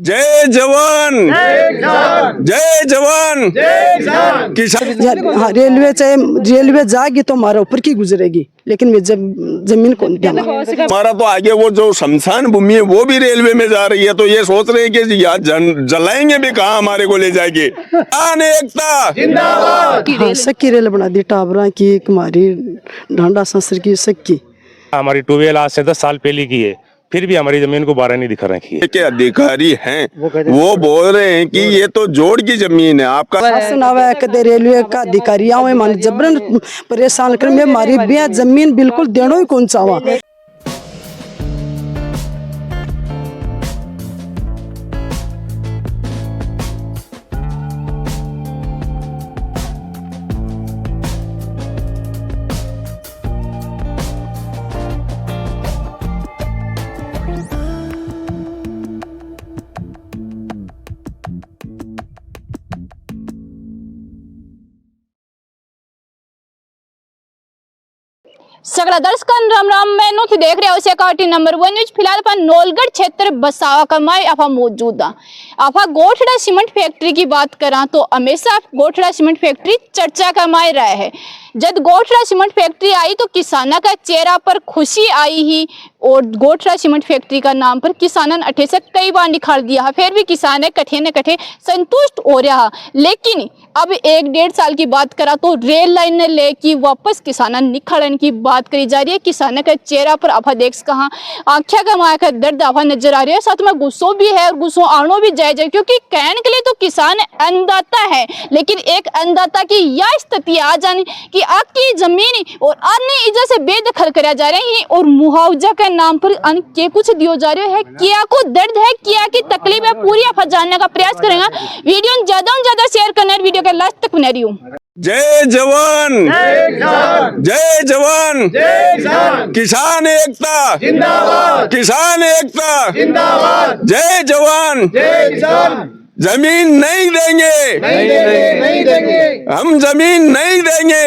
जय जवान जय जवान किसान। हाँ, रेलवे चाहे रेलवे जाएगी तो हमारे ऊपर की गुजरेगी, लेकिन वे जब जमीन कौन देना। हमारा तो आगे वो जो शमशान भूमि है वो भी रेलवे में जा रही है, तो ये सोच रहे हैं कि यार जलाएंगे भी कहाँ, हमारे को ले जाएंगे। एकता जिंदाबाद। हाँ, सक्की रेल बना दी, टाबरा की, कुमारी ढांडा संसर की, सक्की। हमारी ट्यूबवेल आज से 10 साल पहले की है, फिर भी हमारी जमीन को 12 नहीं दिखा रखी है। के अधिकारी हैं वो बोल रहे हैं कि ये तो जोड़ की जमीन है आपका। शासन आवा कदे रेलवे का अधिकारी आवे मान जबरन परेशान कर में हमारी बिया जमीन बिल्कुल देनो ही कौन चावा। सगला दर्शकन राम राम। मैनू थी देख रहे हो सेकाटी नंबर 1 न्यूज। फिलहाल अपन नौलगढ़ क्षेत्र बसावा का मैं आपा मौजूद हाँ। आपा गोठड़ा सीमेंट फैक्ट्री की बात करा तो हमेशा गोठड़ा सीमेंट फैक्ट्री चर्चा का माय रहा है। जब गोठड़ा सीमेंट फैक्ट्री आई तो किसाना का चेहरा पर खुशी आई ही, और गोठड़ा सीमेंट फैक्ट्री का नाम पर किसानन अठे से कई बार निकाल दिया, फिर भी किसान कठे न कठे संतुष्ट हो रहा। लेकिन अब 1-1.5 साल की बात करा तो रेल लाइन ने लेके वापस किसानन निखड़न की बात करी जा रही है। किसानों के चेहरा पर आपा देख कहा आख्या का माया का दर्द आपा नजर आ रही है, साथ में गुस्सो भी है और गुस्सो आनो भी जायज है, क्योंकि कहने के लिए तो किसान अन्नदाता है, लेकिन एक अन्नदाता की यह स्थिति आ जाने कि आपकी जमीन और अन्य इजा से बेदखल करा जा रहे हैं और मुआवजा के नाम पर अन्न के कुछ दियो जा रहे हैं। क्या को दर्द है, क्या की तकलीफ है, पूरी आप जानने का प्रयास करेंगे। वीडियो ज्यादा शेयर करना है, वीडियो के लास्ट तक बना रही हूँ। जय जवान जय जवान किसान एकता जिंदाबाद, किसान एकता जिंदाबाद। जय जवान जमीन नहीं देंगे, नहीं देंगे, हम जमीन नहीं देंगे।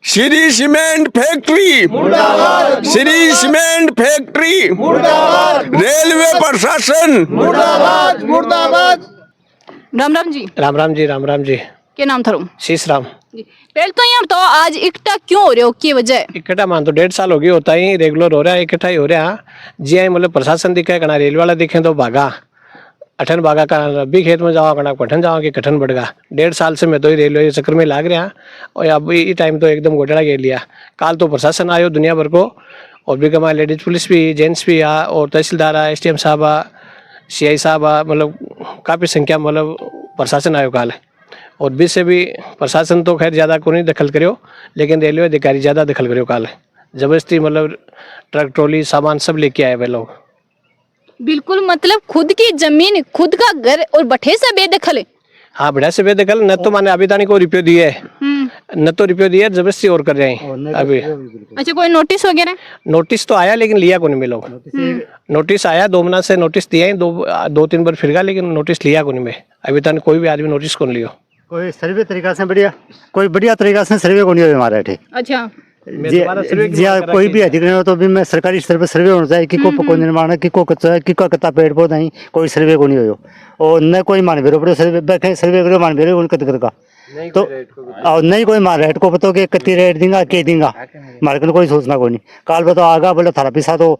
श्री सीमेंट फैक्ट्री मुर्दाबाद, श्री सीमेंट फैक्ट्री मुर्दाबाद, रेलवे प्रशासन मुर्दाबाद मुर्दाबाद। राम राम जी। राम राम जी, राम राम जी। क्या नाम था? शीश राम। पहले तो यहाँ तो आज इकट्ठा क्यों हो रहे हो, की वजह? इकट्ठा मान तो 1.5 साल हो गई, होता ही रेगुलर हो रहा है, इकट्ठा ही हो रहा। जी आई मतलब प्रशासन दिखे कना रेल वाला दिखे तो भागा अठन भागा का रबी खेत में जाओ कना कठन जाओ कि कठन बढ़ गया। 1.5 साल से मैं तो रेलवे चक्कर में लाग रहा, और अब ये टाइम तो एकदम घोटाला के लिया। काल तो प्रशासन आयो दुनिया भर को, और भी कमा लेडीज पुलिस भी, जेंट्स भी आ, और तहसीलदार आ, SDM साहब आ, CI साहब आ, मतलब काफ़ी संख्या मतलब प्रशासन आयो काल। और बीच से भी प्रशासन तो खैर ज़्यादा को नहीं दखल करो, लेकिन रेलवे अधिकारी ज़्यादा दखल करो काल। जबरदस्ती मतलब ट्रक ट्रॉली सामान सब लेके आए वे लोग। बिल्कुल, मतलब खुद की जमीन, खुद का घर और बठे से बेदखल है। हाँ, बढ़िया से बेदखल। न तो माने अभी तानी को रुपये दिए, न तो रुपये दिए, जबरदस्ती और कर रहे हैं अभी। अच्छा, कोई नोटिस वगैरह? नोटिस तो आया लेकिन लिया को नहीं मिलो। नोटिस आया 2 महीना से, नोटिस दिया ही 2-3 बार फिर गया, लेकिन नोटिस लिया को नहीं। मैं अभी तक कोई भी आदमी नोटिस को नहीं लियो। कोई सर्वे तरीका से बढ़िया, कोई बढ़िया तरीका से सर्वे को नहीं हो हमारा ठीक। अच्छा, जी कोई भी अधिकारी हो तो भी मैं सरकारी स्तर पर सर्वे होना चाहिए कि को निर्माण है, कि को कच्चा है, कि कता पेड़ पौधा नहीं, कोई सर्वे को नहीं हो। और न कोई मान बेरो पड़े सर्वे करो मान बेरो उनका कर का तो, और नहीं कोई मान रेट को पता कि कितनी रेट देंगे के देंगा, मारे को कोई सोचना को नहीं। काल बताओ आगा बोले थारा पिसा तो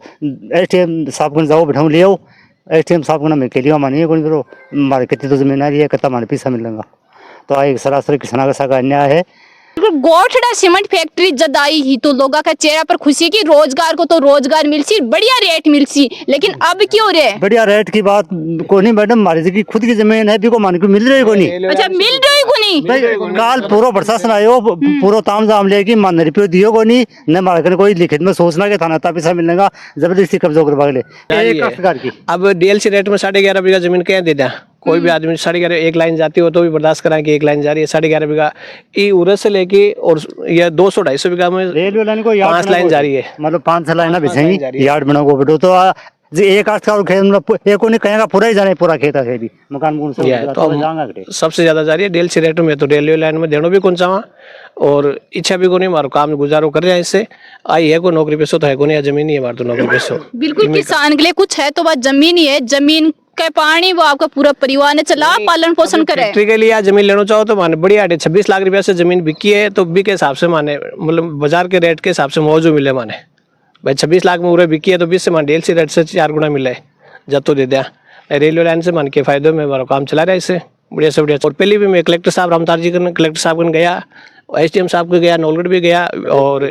SDM साहब को जाओ बैठाऊँ ले आओ, SDM साहब को ना मैं के लिए मानिए को नहीं, मारे कितनी तो जमीन आ रही है, कितना मारे पैसा मिलेगा। तो एक सरासर किसाना का अन्याय है। गोठड़ा सीमेंट फैक्ट्री जद आई ही तो लोगों का चेहरा पर खुशी की रोजगार को तो रोजगार मिलसी, बढ़िया रेट मिलसी, लेकिन अब क्यों रे? बढ़िया रेट की बात को नहीं मैडम, हमारी की खुद की जमीन है भी को मान को मिल रही को नहीं। अच्छा, मिल रही को नहीं? काल पूरा प्रशासन आयो, पूरा ताम जाम लेगी मान रुपये दियो को नहीं, न मार्केट कोई लिखित में सोचना के थाना पैसा मिलेगा, जबरदस्ती कब्जा करवा ले। अब DLC रेट में 11.5 बीघा जमीन क्या दे दिया। कोई भी आदमी 11.5 एक लाइन जाती हो तो भी बर्दाश्त करा कि एक लाइन जा रही है। 11.5 बीघा ये उरस से लेके और ये 200-250 बीघा में रेलवे लाइन को 5 लाइन जा रही है, मतलब 5-6 लाइन बिछेंगी, यार्ड बनाओ बेटो तो जी एक आठ का खेत मतलब एक को नहीं कहेगा पूरा ही जाने पूरा खेत है भी मकान मुन सब तो हम जाएंगे सबसे ज्यादा जा रही है डेल सिरेट में, तो रेलवे लाइन में देनो भी कौन चावा और इच्छा भी को नहीं, मारो काम गुजारो कर रहे हैं इससे। आई है को नौकरी पेशो तो है को नहीं, जमीन ही है मारो तो नौकरी पेशो। बिल्कुल, किसान के लिए कुछ है तो बात जमीन ही है, जमीन का पानी वो आपका पूरा परिवार ने चला, पालन पोषण करे। फैक्ट्री के लिए आप जमीन लेना चाहो तो माने बढ़िया 26 लाख रुपया से जमीन बिकी है, तो बी के हिसाब से माने मतलब बाजार के रेट के हिसाब से मौजू मिले माने भाई 26 लाख में पूरे बिकी है तो 20 से मान डेल सी रेट से 4 गुना मिले जब तो दे दिया। रेलवे लाइन से मान के फायदे में हमारा काम चला रहा है इससे बढ़िया से बढ़िया। और पहले भी मैं कलेक्टर साहब रामतार जी कलेक्टर साहब को गया, SDM साहब को गया, नौलगढ़ भी गया और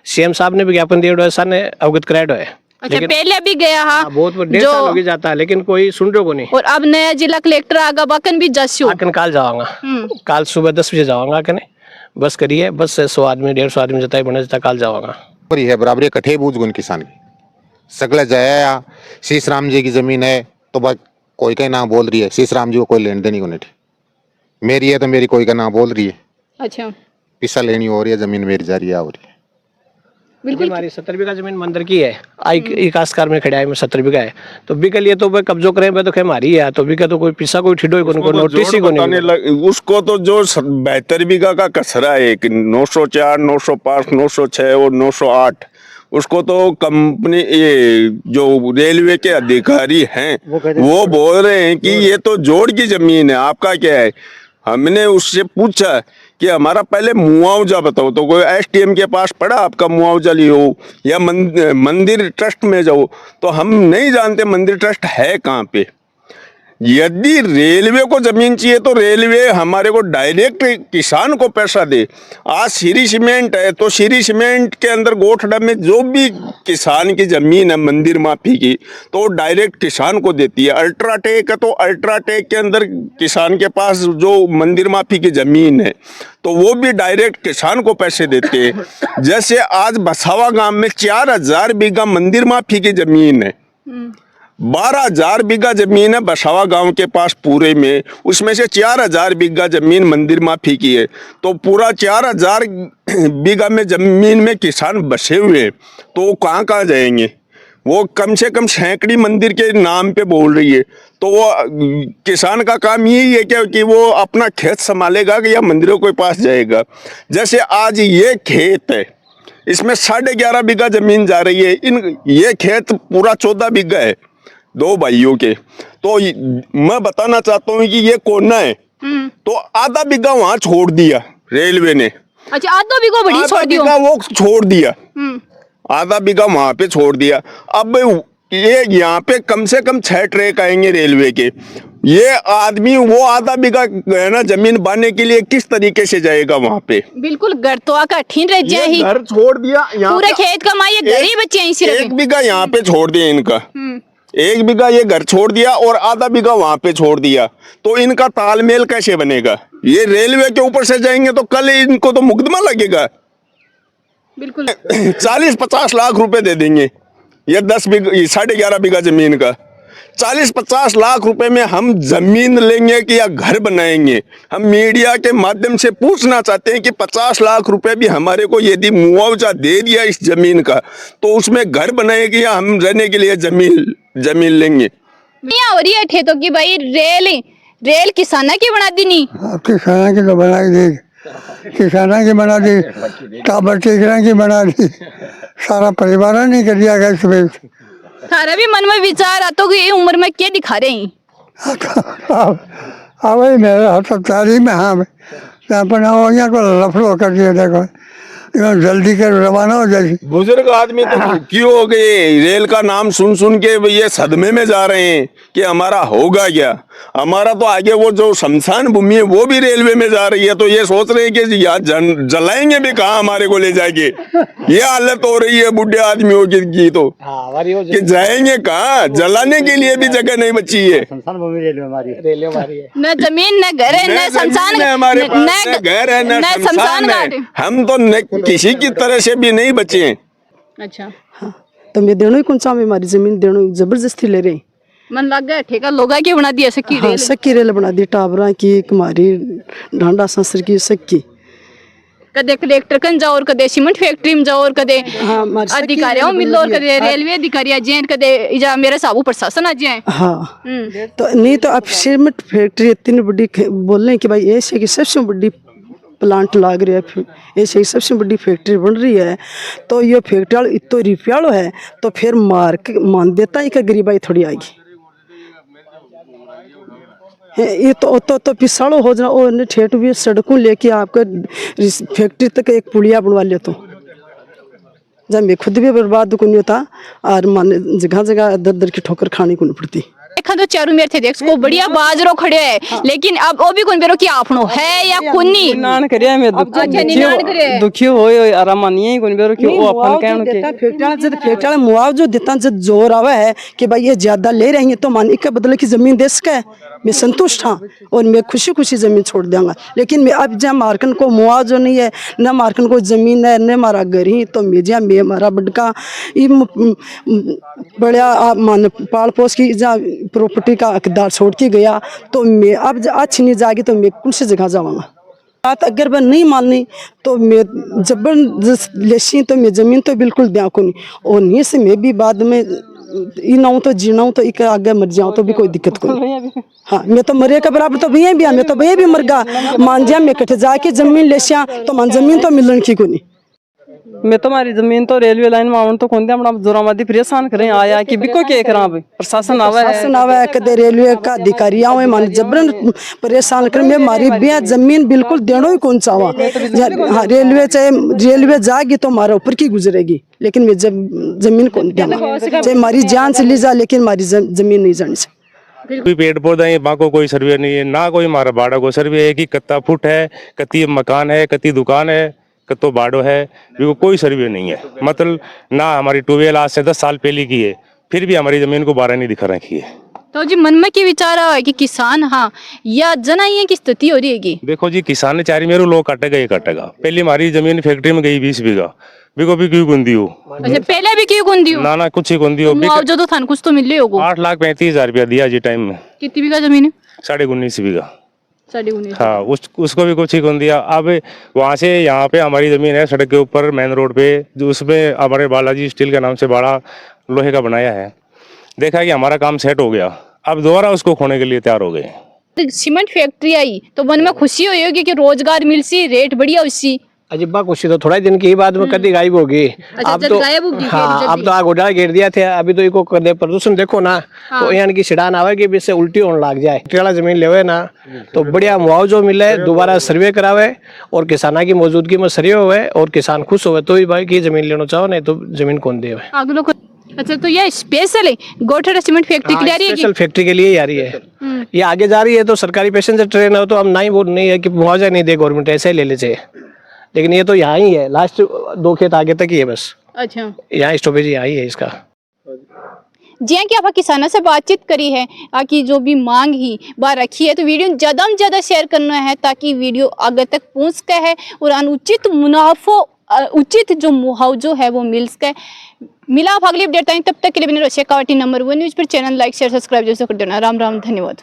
CM साहब ने भी ज्ञापन दिया, सर ने अवगत कराया है। अच्छा, पहले भी गया हाँ, बहुत 1.5 साल हो गया जाता है लेकिन कोई सुन रहे को नहीं। और अब नया जिला कलेक्टर आगा बाकन भी जस्यो आकन काल जाऊंगा, काल सुबह 10 बजे जाऊंगा कने बस करिए, बस से 100 आदमी 150 आदमी जता बने जता काल जाऊंगा। पर है बराबर कठे बूझ गुन किसान की सगला जाया शीश राम जी की जमीन है तो बस कोई का नाम बोल रही है, शीश राम जी को कोई लेन देनी को नहीं, मेरी है तो मेरी कोई का नाम बोल रही है। अच्छा, पिसा लेनी हो रही है, जमीन मेरी जा रही है हो रही है। बिल्कुल हमारी 70 बीघा जमीन मंदिर की है, आई काशकार में खड़ा है में 70 बीघा है, तो बी के लिए तो भाई कब्जो करें तो क्या हमारी है, तो बी का तो कोई पिसा कोई ठिडो को नोटिस ही को नहीं। उसको तो जो 72 बीघा का कचरा है 904, 905, 906 और 908, उसको तो कंपनी ये जो रेलवे के अधिकारी हैं वो बोल रहे हैं कि ये तो जोड़ की जमीन है, आपका क्या है। हमने उससे पूछा कि हमारा पहले मुआवजा बताओ, तो कोई SDM के पास पड़ा आपका मुआवजा लियो या मंदिर ट्रस्ट में जाओ, तो हम नहीं जानते मंदिर ट्रस्ट है कहाँ पे। यदि रेलवे को जमीन चाहिए तो रेलवे हमारे को डायरेक्ट किसान को पैसा दे। आज श्री सीमेंट है तो श्री सीमेंट के अंदर गोठड़ा में जो भी किसान की जमीन है मंदिर माफी की तो डायरेक्ट किसान को देती है। अल्ट्राटेक है तो अल्ट्राटेक के अंदर किसान के पास जो मंदिर माफी की जमीन है तो वो भी डायरेक्ट किसान को पैसे देते हैं। जैसे आज बसावा गांव में 4000 बीघा मंदिर माफी की जमीन है, 12,000 बीघा जमीन है बसावा गांव के पास पूरे में, उसमें से 4,000 बीघा जमीन मंदिर माफी की है, तो पूरा 4,000 बीघा में जमीन में किसान बसे हुए हैं, तो वो कहाँ कहाँ जाएंगे। वो कम से कम सैकड़ी मंदिर के नाम पे बोल रही है, तो वो किसान का काम यही है क्या कि वो अपना खेत संभालेगा कि या मंदिरों के पास जाएगा। जैसे आज ये खेत है इसमें 11.5 बीघा जमीन जा रही है, ये खेत पूरा 14 बीघा है 2 भाइयों के, तो मैं बताना चाहता हूँ कि ये कोना है तो आधा बीघा वहां छोड़ दिया रेलवे ने। अच्छा, आधा बीघा बड़ी छोड़ दिया, वो छोड़ दिया, आधा बीघा वहां पे छोड़ दिया। अब ये यहाँ पे कम से कम 6 ट्रैक आएंगे रेलवे के, ये आदमी वो आधा बीघा है ना जमीन बांधने के लिए किस तरीके से जाएगा वहां पे। बिल्कुल घर तो आकर ठीन रह जाए ही, घर छोड़ दिया, पूरे खेत कमाइए गरीब बच्चे यहीं सिर्फ 1 बीघा यहाँ पे छोड़ दिया इनका, 1 बीघा ये घर छोड़ दिया और आधा बीघा वहां पे छोड़ दिया, तो इनका तालमेल कैसे बनेगा। ये रेलवे के ऊपर से जाएंगे तो कल इनको तो मुकदमा लगेगा। बिल्कुल 40-50 लाख रुपए दे देंगे, ये 10 बीघा 11.5 बीघा जमीन का 40-50 लाख रुपए में हम जमीन लेंगे कि या घर बनाएंगे। हम मीडिया के माध्यम से पूछना चाहते हैं कि 50 लाख रुपए भी हमारे को यदि मुआवजा दे दिया इस जमीन का तो उसमें घर बनाएंगे या हम रहने के लिए जमीन लेंगे। हो रही है ठेतों की भाई, रेल किसाना की बना दी नहीं, किसाना की तो बना दी, किसाना की बना दी, टाबर टेकरा की बना दी, सारा परिवार नहीं कर दिया गया इसमें। थारा भी मन में विचार आता कि ये उम्र में क्या दिखा रहे हैं। वही मेरा 70 में हाँ अपना हो यहाँ को लफड़ो कर दिया, देखो जल्दी कर रवाना हो जाए। बुजुर्ग आदमी तो क्यों हो गए, रेल का नाम सुन के ये सदमे में जा रहे हैं कि हमारा होगा क्या। हमारा तो आगे वो जो शमशान भूमि है वो भी रेलवे में जा रही है, तो ये सोच रहे हैं कि यार जलाएंगे भी कहाँ हमारे को ले जाके। ये हालत हो रही है बुढ़े आदमियों की तो कि जाएंगे कहाँ, जलाने के लिए भी जगह नहीं बची है। शमशान भूमि रेलवे हमारी है, न जमीन न घर है न शमशान, हमारे पास न घर है न शमशान है, हम तो किसी की तरह से भी नहीं बचे हैं। अच्छा हाँ, तो मैं देनो ही कौन सा हमारी जमीन देनो जबरदस्ती ले रहे। मन लग गया ठेका लोगा की बना दिया सकी हाँ, रेल, सकी रेल बना दी, टाबरा की कुमारी ढांडा संसर की सकी कदे कलेक्टर कन जाओ और कदे सीमेंट फैक्ट्री में जाओ और कदे हाँ, हमारे साथ अधिकारियों की मिलो और है। कदे रेलवे अधिकारी आ जाए कदे इजा मेरे साबू प्रशासन आ जाए। हाँ तो नहीं तो अब सीमेंट फैक्ट्री इतनी बड़ी बोल रहे हैं कि भाई ऐसे की सबसे बड़ी प्लांट लाग रहा है, ऐसे की सबसे बड़ी फैक्ट्री बन रही है, तो ये फैक्ट्री वाला इतो रुपयालो है तो फिर मार के मान देता है कि गरीबाई थोड़ी आएगी। ये तो पिसाड़ो हो जाना और ठेठ भी सड़कों लेके आपको फैक्ट्री तक एक पुलिया बनवा ले तो जब मैं खुद भी बर्बाद को नहीं होता और माने जगह जगह दर दर की ठोकर खाने को नहीं पड़ती। देखा तो चारों मेरे थे देख को बढ़िया बाजरो खड़े है लेकिन अब वो भी कौन बेरो की आपनो है या कुन्नी निनान करिया मैं अच्छा निनान करे दुखी होय आराम नहीं कोन बेरो कि वो अपन कहन के फैक्ट्री मुआवजा देता जब जोर आवा है कि भाई ये ज्यादा ले रही है तो मान के बदले की जमीन दे सके मैं संतुष्ट हाँ और मैं खुशी खुशी जमीन छोड़ दूंगा। लेकिन मैं अब जहाँ मार्कन को मुआवजा नहीं है न मार्कन को जमीन है न मारा घर ही तो मैं जहाँ मैं मारा बड़का बढ़िया मान पाल पोस की जहाँ प्रॉपर्टी का हकदार छोड़ के गया तो मैं अब अच्छी नहीं जाएगी तो मैं कौन सी जगह जाऊँगा। बात अगर मैं नहीं माननी तो मैं जबरदस्त लेसी तो मैं जमीन तो बिल्कुल ब्याह को नहीं और नहीं से मैं भी बाद में ना हूँ तो जीना हूँ तो एक आगे मर जाऊँ तो भी कोई दिक्कत को नहीं। हाँ मैं तो मरे के बराबर तो भैया भी मैं तो भैया भी मर गया मान जा मैं कटे जाके जमीन लेसिया तो मान जमीन तो मिलन की को नहीं। मैं तो हमारी जमीन तो रेलवे लाइन में आवन तो कौन दिया जोरामादी परेशान करें आया कि बिको के करा प्रशासन आवा है कदे रेलवे का अधिकारी आवे मान जबरन परेशान कर मैं मारी बिया जमीन बिल्कुल देनो ही कौन चावा। हाँ रेलवे चाहे रेलवे जाएगी तो हमारा ऊपर की गुजरेगी लेकिन मैं जब जमीन कौन देना चाहे हमारी जान चली जा लेकिन हमारी जमीन नहीं जानी चाहिए। कोई पेड़ पौधा है वहाँ को कोई सर्वे नहीं है ना कोई हमारा बाड़ा को सर्वे है कि कत्ता फुट है कत्ती मकान है कत्ती दुकान है कत्तो बाड़ो है भी कोई सर्वे नहीं है। मतलब ना हमारी ट्यूबवेल आज से 10 साल पहले की है फिर भी हमारी जमीन को 12 नहीं दिखा रखी है। तो जी मन में की विचार है कि किसान हाँ या जना ये की स्थिति हो रही है। देखो जी किसान ने चारी मेरे लोग काटेगा ये काटेगा। पहले हमारी जमीन फैक्ट्री में गई 20 बीघा बिको भी क्यों गुंदी हो अच्छा पहले भी क्यों गुंदी हो ना कुछ ही गुंदी हो मुआवजा तो थान कुछ तो मिल रही होगा 8,35,000 रुपया दिया जी टाइम में। कितनी बीघा जमीन है 19.5 बीघा 19.5 हाँ उसको भी कुछ ही कौन दिया। अब वहाँ से यहाँ पे हमारी जमीन है सड़क के ऊपर मेन रोड पे जो उसमें हमारे बालाजी स्टील के नाम से बड़ा लोहे का बनाया है। देखा कि हमारा काम सेट हो गया अब दोबारा उसको खोने के लिए तैयार हो गए। सीमेंट फैक्ट्री आई तो मन में खुशी हुई होगी कि रोजगार मिल सी रेट बढ़िया उसी अजिब्बा खुशी तो थोड़ा दिन की ही बाद में कभी गायब होगी। अब तो हाँ अब तो आग उड़ा घेर दिया थे अभी तो इको कर दे प्रदूषण देखो ना तो यहाँ की छिड़ान आवेगी भी इससे उल्टी होने लग जाए। टेढ़ा जमीन लेवे ना तो बढ़िया मुआवजा मिले दोबारा सर्वे करावे और किसाना की मौजूदगी में सर्वे हुए और किसान खुश हुए तो ही भाई की जमीन लेना चाहो नहीं तो जमीन कौन दे। अच्छा तो ये स्पेशल है गोठड़ा सीमेंट फैक्ट्री के लिए स्पेशल फैक्ट्री के लिए ही आ रही है। ये आगे जा रही है तो सरकारी पैसेंजर ट्रेन हो तो हम नहीं वो नहीं है कि मुआवजा नहीं दे गवर्नमेंट ऐसे ही ले ले चाहिए लेकिन ये तो यहाँ ही है लास्ट 2 खेत आगे तक ही है बस। अच्छा यहाँ स्टॉपेज यहाँ ही है इसका। जी कि आप किसानों से बातचीत करी है कि जो भी मांग ही बार रखी है तो वीडियो ज़्यादा से ज़्यादा शेयर करना है ताकि वीडियो आगे तक पहुँच सके है और अनुचित मुनाफो उचित जो मुआवजा है वो मिल सके। मिला आप अगली अपडेट तब तक के लिए बने रहिए कावटी नंबर 1 न्यूज़ पर चैनल लाइक शेयर सब्सक्राइब जैसे कर देना। राम राम धन्यवाद।